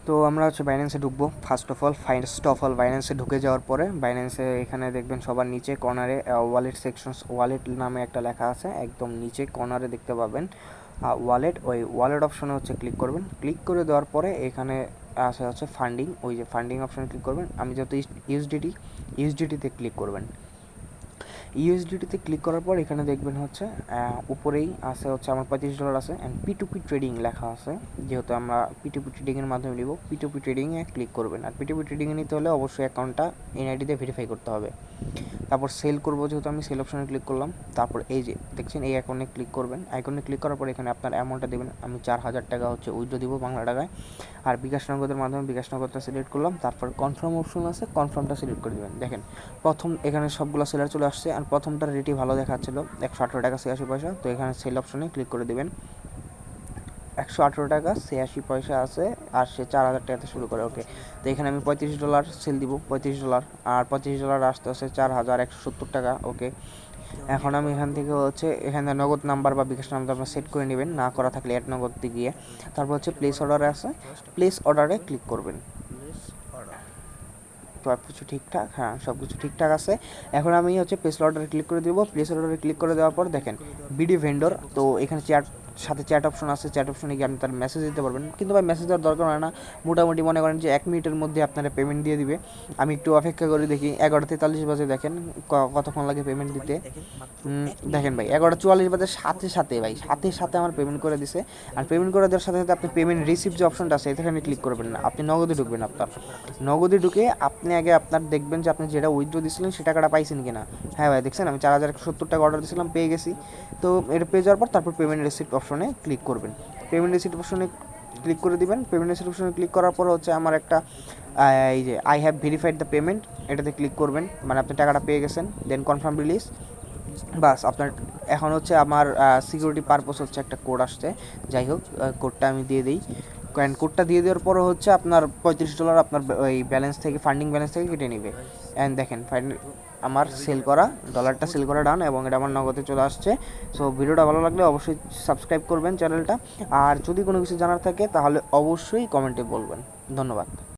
তো আমরা হচ্ছে বাইন্যান্সে ঢুকবো। ফার্স্ট অফ অল বাইন্যান্সে ঢুকে যাওয়ার পরে বাইন্যান্সে এখানে দেখবেন সবার নিচে কর্নারে ওয়ালেট সেকশনস, ওয়ালেট নামে একটা লেখা আছে, একদম নিচে কর্নারে দেখতে পাবেন ওয়ালেট। ওই ওয়ালেট অপশনে হচ্ছে ক্লিক করবেন। ক্লিক করে দেওয়ার পরে এখানে আসে হচ্ছে ফান্ডিং, ওই যে ফান্ডিং অপশনে ক্লিক করবেন। আমি যেহেতু ইউএসডিটিতে ক্লিক করবেন। ইউএসডিটিতে ক্লিক করার পর এখানে দেখবেন হচ্ছে উপরেই আছে হচ্ছে আমার $35 আছে, অ্যান্ড P2P ট্রেডিং লেখা আছে। যেহেতু আমরা P2P ট্রেডিংয়ের মাধ্যমে নিব, P2P ট্রেডিংয়ে ক্লিক করবেন। আর P2P ট্রেডিংয়ে নিতে হলে অবশ্যই অ্যাকাউন্টটা এনআইডি দিয়ে ভেরিফাই করতে হবে। তারপর সেল করবো, যেহেতু আমি সেল অপশনে ক্লিক করলাম। তারপর এই যে দেখছেন এই অ্যাকাউন্টে ক্লিক করবেন। অ্যাকাউন্টে ক্লিক করার পর এখানে আপনার অ্যামাউন্টটা দেবেন। আমি 4000 টাকা হচ্ছে উইথড্র দিব বাংলা টাকায়। আর বিকাশ নগদের মাধ্যমে বিকাশ নগদটা সিলেক্ট করলাম। তারপর কনফার্ম অপশন আছে, কনফার্মটা সিলেক্ট করে দেবেন। দেখেন প্রথম এখানে সবগুলো সেলার চলে আসছে, আর প্রথমটার রেটই ভালো দেখাচ্ছিল 118 টাকা 86 পয়সা। তো এখানে সেল অপশনে ক্লিক করে দেবেন। 118 টাকা 86 পয়সা আছে, আর সে 4000 টাকাতে শুরু করে। ওকে, তো এখানে আমি $35 সেল দিব, $35। আর $35 আসতে আসতে 4170 টাকা। ওকে, এখন আমি এখান থেকে হচ্ছে এখানে নগদ নাম্বার বা বিকাশ নাম্বার আপনার সেট করে নেবেন, না করা থাকলে অ্যাড নগদে গিয়ে তারপর হচ্ছে প্লেস অর্ডারে আছে, প্লেস অর্ডারে ক্লিক করবেন। সব কিছু ঠিকঠাক, হ্যাঁ সব কিছু ঠিকঠাক আছে। এখন আমি হচ্ছে প্লেস অর্ডারে ক্লিক করে দেবো। প্লেস অর্ডারে ক্লিক করে দেওয়ার পর দেখেন বিডি ভেন্ডর, তো এখানে সাথে চ্যাট অপশন আছে। চ্যাট অপশনে গিয়ে আপনি তার মেসেজ দিতে পারবেন, কিন্তু ভাই মেসেজ দেওয়ার দরকার হয় না। মোটামুটি মনে করেন যে 1 মিনিটের মধ্যে আপনারা পেমেন্ট দিয়ে দিবে। আমি একটু অপেক্ষা করে দেখি, 11:43 বাজে, দেখেন কতক্ষণ লাগে পেমেন্ট দিতে। দেখেন ভাই 11:44 বাজে সাথে সাথে ভাই সাথে সাথে আমার পেমেন্ট করে দিছে। আর পেমেন্ট করে দেওয়ার সাথে সাথে আপনি পেমেন্ট রিসিভ যে অপশনটা আছে এখানে ক্লিক করবেন না, আপনি নগদে ঢুকবেন। আপনার নগদে ঢুকে আপনি আগে আপনার দেখবেন যে আপনি যেটা উইথড্র দিয়েছিলেন সে টাকাটা পাইছেন কিনা। হ্যাঁ ভাই দেখছেন আমি 4170 টাকা অর্ডার দিয়েছিলাম, পেয়ে গেছি। তো এটা পেয়ে যাওয়ার পর তারপর পেমেন্ট রিসিপ্ট অপশনে ক্লিক করবেন। পেমেন্ট রিসিপ্ট অপশনে ক্লিক করে দিবেন। পেমেন্ট রিসিপ্ট অপশনে ক্লিক করার পর হচ্ছে আমার একটা এই যে I have verified the payment, এটাতে ক্লিক করবেন, মানে আপনি টাকাটা পেয়ে গেছেন। দেন কনফার্ম রিলিজ, বাস আপনার এখন হচ্ছে আমার সিকিউরিটি পারপোজ হচ্ছে একটা কোড আসছে। যাই হোক, কোডটা আমি দিয়ে দিই। কোডটা দিয়ে দেওয়ার পরে হচ্ছে আপনার $35 আপনার ওই ব্যালেন্স থেকে, ফান্ডিং ব্যালেন্স থেকে কেটে নেবে। অ্যান্ড দেখেন আমার সেল করা ডলারটা সেল করা ডান, এবং এটা আমার নগদে চলে আসছে। সো ভিডিওটা ভালো লাগলে অবশ্যই সাবস্ক্রাইব করবেন চ্যানেলটা। আর যদি কোনো কিছু জানার থাকে তাহলে অবশ্যই কমেন্টে বলবেন। ধন্যবাদ।